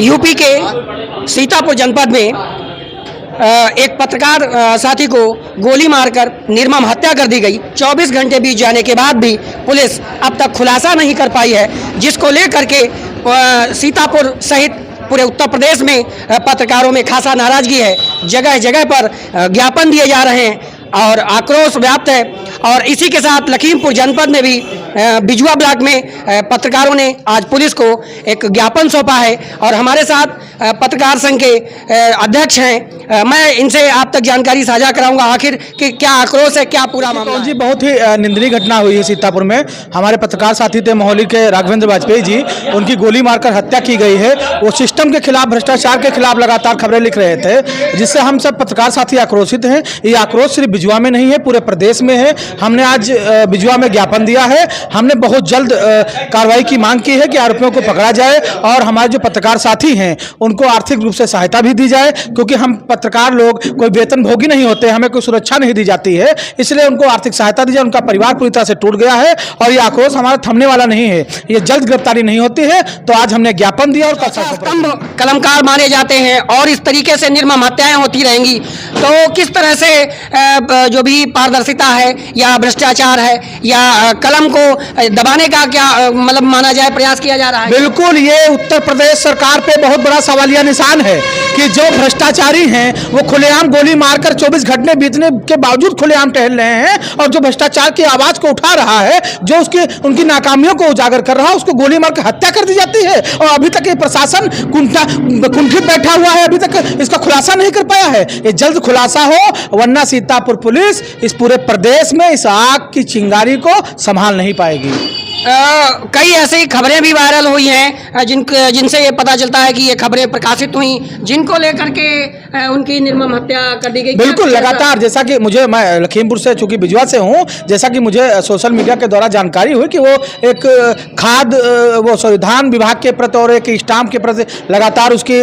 UP के सीतापुर जनपद में एक पत्रकार साथी को गोली मारकर निर्मम हत्या कर दी गई। 24 घंटे बीत जाने के बाद भी पुलिस अब तक खुलासा नहीं कर पाई है, जिसको लेकर के सीतापुर सहित पूरे उत्तर प्रदेश में पत्रकारों में खासा नाराजगी है। जगह जगह पर ज्ञापन दिए जा रहे हैं और आक्रोश व्याप्त है। और इसी के साथ लखीमपुर जनपद में भी बिजुआ ब्लॉक में पत्रकारों ने आज पुलिस को एक ज्ञापन सौंपा है और हमारे साथ पत्रकार संघ के अध्यक्ष हैं। मैं इनसे आप तक जानकारी साझा कराऊंगा आखिर कि क्या आक्रोश है, क्या पूरा मामला जी। बहुत ही निंदनीय घटना हुई है सीतापुर में। हमारे पत्रकार साथी थे मोहाली के राघवेंद्र वाजपेयी जी, उनकी गोली मारकर हत्या की गई है। वो सिस्टम के खिलाफ, भ्रष्टाचार के खिलाफ लगातार खबरें लिख रहे थे, जिससे हम सब पत्रकार साथी आक्रोशित हैं। ये आक्रोश सिर्फ बिजुआ में नहीं है, पूरे प्रदेश में है। हमने आज बिजुआ में ज्ञापन दिया है। हमने बहुत जल्द कार्रवाई की मांग की है कि आरोपियों को पकड़ा जाए और हमारे जो पत्रकार साथी हैं उनको आर्थिक रूप से सहायता भी दी जाए, क्योंकि हम पत्रकार लोग कोई वेतन भोगी नहीं होते, हमें कोई सुरक्षा नहीं दी जाती है, इसलिए उनको आर्थिक सहायता दी जाए। उनका परिवार पूरी तरह से टूट गया है और ये आक्रोश हमारा थमने वाला नहीं है। ये जल्द गिरफ्तारी नहीं होती है तो आज हमने ज्ञापन दिया। और स्तंभ कलमकार माने जाते हैं और इस तरीके से निर्मम हत्याएं होती रहेंगी तो किस तरह से जो भी पारदर्शिता है या भ्रष्टाचार है या कलम को दबाने का क्या मतलब माना जाए, प्रयास किया जा रहा है? बिल्कुल, ये उत्तर प्रदेश सरकार पे बहुत बड़ा सवालिया निशान है कि जो भ्रष्टाचारी हैं वो खुलेआम गोली मारकर 24 घंटे बीतने के बावजूद खुलेआम टहल रहे हैं और जो भ्रष्टाचार की आवाज को उठा रहा है, जो उनकी नाकामियों को उजागर कर रहा है, उसको गोली मारकर हत्या कर दी जाती है। और अभी तक ये प्रशासन कुंठित बैठा हुआ है, अभी तक इसका खुलासा नहीं कर पाया है। ये जल्द खुलासा हो, वरना सीतापुर पुलिस इस पूरे प्रदेश में इस आग की चिंगारी को संभाल नहीं पाएगी। कई ऐसी खबरें भी वायरल हुई हैं जिनसे ये पता चलता है कि ये खबरें प्रकाशित हुई, जिनको लेकर के उनकी निर्मम हत्या कर दी गई। बिल्कुल, लगातार जैसा कि मैं लखीमपुर से, चूंकि बिजुआ से हूं, जैसा कि मुझे सोशल मीडिया के द्वारा जानकारी हुई कि वो एक धान विभाग के प्रति और एक स्टाम्प के प्रति लगातार उसकी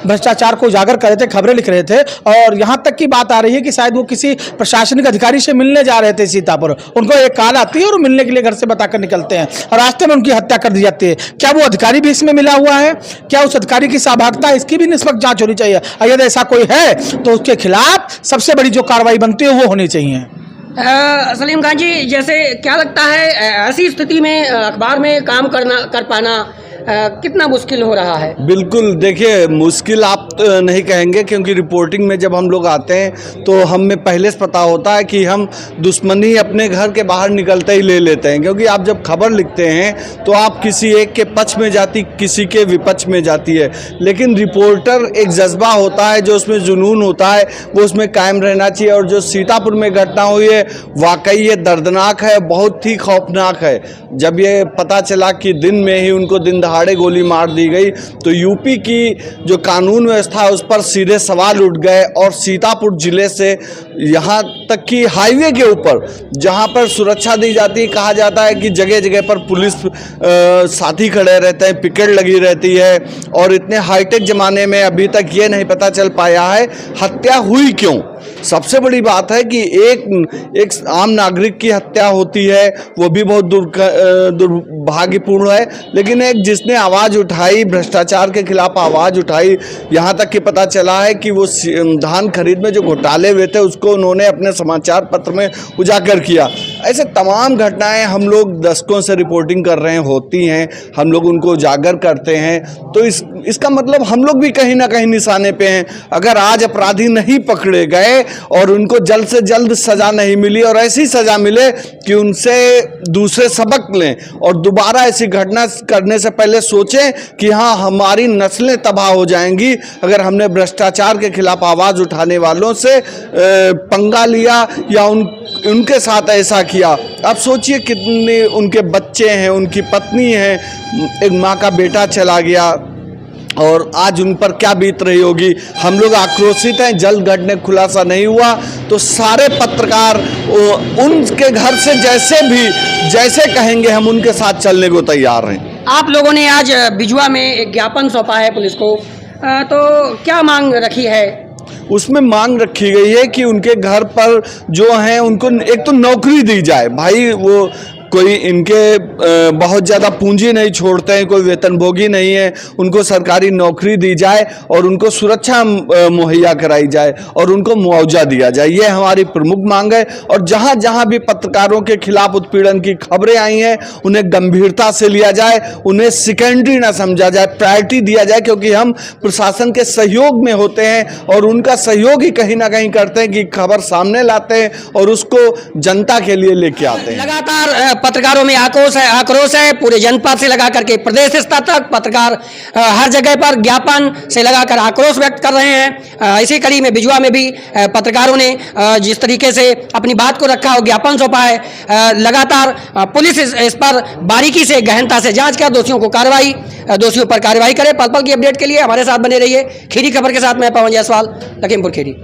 भ्रष्टाचार को उजागर कर रहे थे, खबरें लिख रहे थे। और यहाँ तक की बात आ रही है कि शायद वो किसी प्रशासनिक अधिकारी से मिलने जा रहे थे सीतापुर। उनको एक कॉल आती है और मिलने के लिए घर से बताकर निकलते हैं और रास्ते में उनकी हत्या कर दी जाती है। क्या वो अधिकारी भी इसमें मिला हुआ है? क्या उस अधिकारी की सहभागिता? इसकी भी निष्पक्ष जांच होनी चाहिए। यदि ऐसा कोई है तो उसके खिलाफ सबसे बड़ी जो कार्रवाई बनती है वो होनी चाहिए। सलीम खान जी, जैसे क्या लगता है ऐसी स्थिति में अखबार में काम कर पाना कितना मुश्किल हो रहा है? बिल्कुल, देखिए मुश्किल आप नहीं कहेंगे, क्योंकि रिपोर्टिंग में जब हम लोग आते हैं तो हमें पहले से पता होता है कि हम दुश्मनी अपने घर के बाहर निकलते ही ले लेते हैं। क्योंकि आप जब खबर लिखते हैं तो आप किसी एक के पक्ष में जाती, किसी के विपक्ष में जाती है, लेकिन रिपोर्टर एक जज्बा होता है, जो उसमें जुनून होता है वो उसमें कायम रहना चाहिए। और जो सीतापुर में घटना हुई है वाकई ये दर्दनाक है, बहुत ही खौफनाक है। जब ये पता चला कि दिन में ही उनको दिन दहाड़े गोली मार दी गई तो यूपी की जो कानून व्यवस्था है उस पर सीधे सवाल उठ गए। और सीतापुर जिले से यहाँ तक कि हाईवे के ऊपर जहाँ पर सुरक्षा दी जाती है, कहा जाता है कि जगह जगह पर पुलिस साथी खड़े रहते हैं, पिकेट लगी रहती है। और इतने हाईटेक ज़माने में अभी तक ये नहीं पता चल पाया है हत्या हुई क्यों। सबसे बड़ी बात है कि एक आम नागरिक की हत्या होती है, वो भी बहुत दुर्भाग्यपूर्ण है, लेकिन एक जिसने आवाज़ उठाई, भ्रष्टाचार के खिलाफ आवाज़ उठाई, यहाँ तक कि पता चला है कि वो धान खरीद में जो घोटाले हुए थे उसको उन्होंने अपने समाचार पत्र में उजागर किया। ऐसे तमाम घटनाएं हम लोग दशकों से रिपोर्टिंग कर रहे हैं, होती हैं, हम लोग उनको उजागर करते हैं। तो इसका मतलब हम लोग भी कहीं ना कहीं निशाने पे हैं। अगर आज अपराधी नहीं पकड़े गए और उनको जल्द से जल्द सज़ा नहीं मिली और ऐसी सज़ा मिले कि उनसे दूसरे सबक लें और दोबारा ऐसी घटना करने से पहले सोचें कि हाँ, हमारी नस्लें तबाह हो जाएंगी अगर हमने भ्रष्टाचार के खिलाफ आवाज़ उठाने वालों से पंगा लिया या उनके साथ ऐसा किया। अब सोचिए कितने उनके बच्चे हैं, उनकी पत्नी है, एक माँ का बेटा चला गया और आज उन पर क्या बीत रही होगी। हम लोग आक्रोशित हैं। जल्द घटने खुलासा नहीं हुआ तो सारे पत्रकार उनके घर से जैसे कहेंगे हम उनके साथ चलने को तैयार हैं। आप लोगों ने आज बिजुआ में एक ज्ञापन सौंपा है पुलिस को, तो क्या मांग रखी है? उसमें मांग रखी गई है कि उनके घर पर जो हैं उनको एक तो नौकरी दी जाए। भाई वो कोई इनके बहुत ज़्यादा पूंजी नहीं छोड़ते हैं, कोई वेतनभोगी नहीं है, उनको सरकारी नौकरी दी जाए और उनको सुरक्षा मुहैया कराई जाए और उनको मुआवजा दिया जाए। ये हमारी प्रमुख मांग है। और जहाँ जहाँ भी पत्रकारों के खिलाफ उत्पीड़न की खबरें आई हैं उन्हें गंभीरता से लिया जाए, उन्हें सेकेंडरी ना समझा जाए, प्रायोरिटी दिया जाए, क्योंकि हम प्रशासन के सहयोग में होते हैं और उनका सहयोग ही कहीं ना कहीं करते हैं कि खबर सामने लाते हैं और उसको जनता के लिए लेके आते हैं। लगातार पत्रकारों में आक्रोश है पूरे जनपद से लगा करके प्रदेश स्तर तक पत्रकार हर जगह पर ज्ञापन से लगाकर आक्रोश व्यक्त कर रहे हैं। इसी कड़ी में बिजुआ में भी पत्रकारों ने जिस तरीके से अपनी बात को रखा और ज्ञापन सौंपा है, लगातार पुलिस इस पर बारीकी से गहनता से जांच कर दोषियों पर कार्रवाई करे। पल पल की अपडेट के लिए हमारे साथ बने रहिए। खीरी खबर के साथ मैं पवन जायसवाल, लखीमपुर खीरी।